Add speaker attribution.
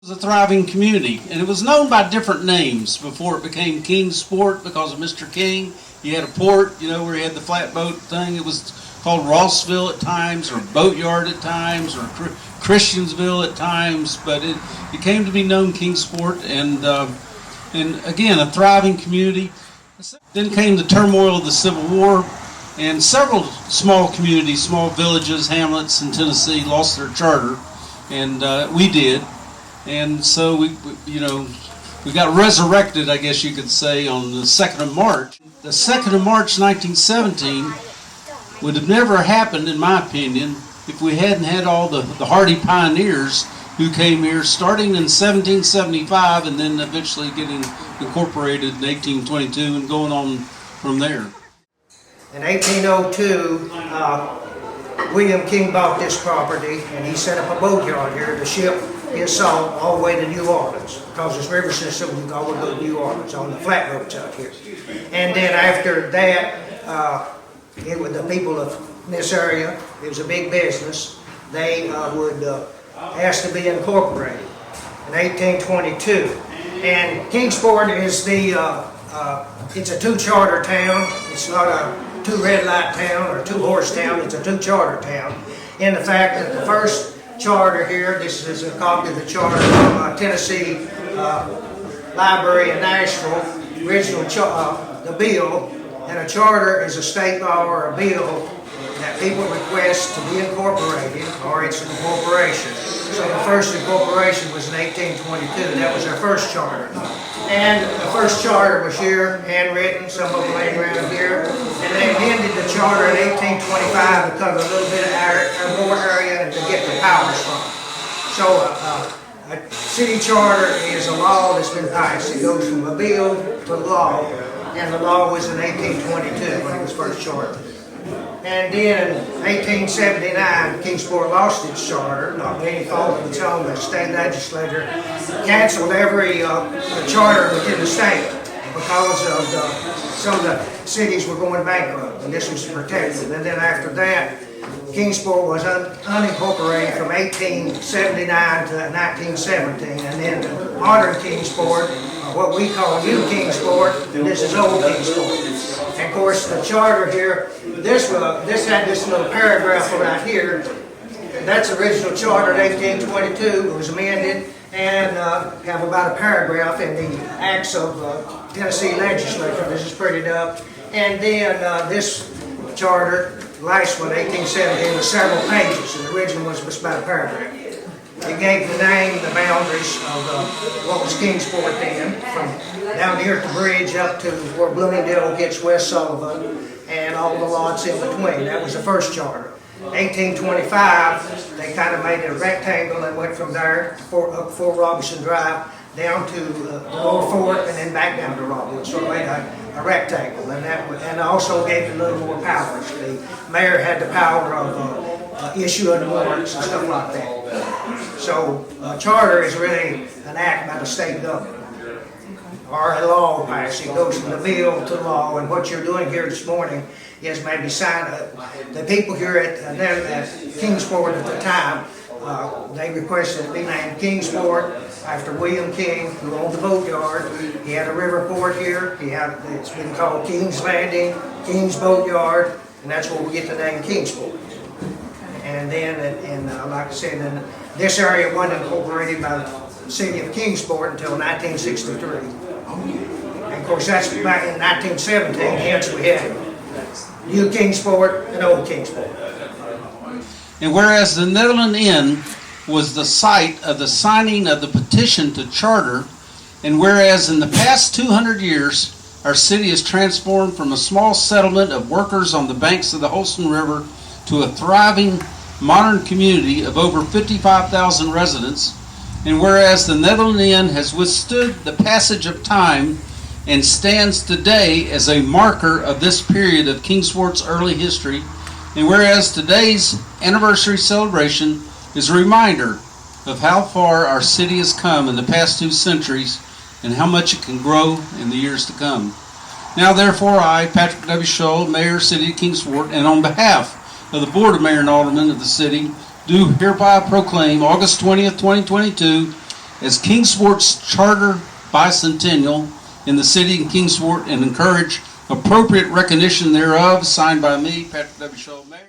Speaker 1: was a thriving community, and it was known by different names before it became Kingsport because of Mr. King. He had a port, where he had the flatboat thing. It was called Rossville at times, or Boatyard at times, or Christiansville at times, but it came to be known Kingsport, and again, a thriving community. Then came the turmoil of the Civil War, and several small communities, small villages, hamlets in Tennessee lost their charter, and we did. And so we got resurrected, I guess you could say, on the 2nd of March. The 2nd of March, 1917 would have never happened, in my opinion, if we hadn't had all the hardy pioneers who came here starting in 1775 and then eventually getting incorporated in 1822 and going on from there.
Speaker 2: In 1802, William King bought this property, and he set up a boatyard here to ship his salt all the way to New Orleans, because this river system would all go to New Orleans on the flatboats out here. And then after that, the people of this area, it was a big business, they would ask to be incorporated in 1822. And Kingsport is it's a two-charter town. It's not a two-red light town or two-horse town. It's a two-charter town. In the fact that the first charter here, this is a copy of the charter from Tennessee Library in Nashville, original the bill, and a charter is a state law or a bill that people request to be incorporated, or it's an incorporation. So the first incorporation was in 1822. That was our first charter. And the first charter was here, handwritten, some of them laying around here. And they amended the charter in 1825 to cover a little bit of more area and to get the powers from it. So a city charter is a law that's been passed. It goes from a bill to law, and the law was in 1822 when it was first chartered. And then in 1879, Kingsport lost its charter, not any fault of its own. The state legislature canceled every charter within the state because of some of the cities were going bankrupt, and this was protected. And then after that, Kingsport was unincorporated from 1879 to 1917, and then the modern Kingsport, what we call New Kingsport, and this is Old Kingsport. And of course, the charter here, this had this little paragraph right here. That's original charter in 1822. It was amended and have about a paragraph in the acts of Tennessee legislature. This is printed up. And then this charter, last one, 1817, was several pages, and the original was about a paragraph. It gave the name, the boundaries of what was Kingsport then, from down here at the bridge up to where Bloomingdale gets West Sullivan, and all the lots in between. That was the first charter. 1825, they kind of made a rectangle and went from there up Fort Robinson Drive down to the Lower Fort and then back down to Robinson. So it made a rectangle, and also gave it a little more powers. The mayor had the power of issuing warrants and stuff like that. So a charter is really an act by the state government, or a law passed. It goes from the bill to law, and what you're doing here this morning is maybe sign up. The people here at Kingsport at the time, they requested it be named Kingsport after William King, who owned the boatyard. He had a river port here. It's been called King's Landing, King's Boatyard, and that's where we get the name Kingsport. And then, like I said, this area wasn't incorporated by the City of Kingsport until 1963. And of course, that's back in 1917, hence we had New Kingsport and Old Kingsport.
Speaker 1: And whereas the Netherland Inn was the site of the signing of the petition to charter, and whereas in the past 200 years, our city has transformed from a small settlement of workers on the banks of the Holston River to a thriving modern community of over 55,000 residents, and whereas the Netherland Inn has withstood the passage of time and stands today as a marker of this period of Kingsport's early history, and whereas today's anniversary celebration is a reminder of how far our city has come in the past 2 centuries and how much it can grow in the years to come. Now therefore I, Patrick W. Scholl, Mayor, City of Kingsport, and on behalf of the Board of Mayor and Aldermen of the city, do hereby proclaim August 20th, 2022 as Kingsport's charter bicentennial in the city of Kingsport and encourage appropriate recognition thereof, signed by me, Patrick W. Shaw, Mayor.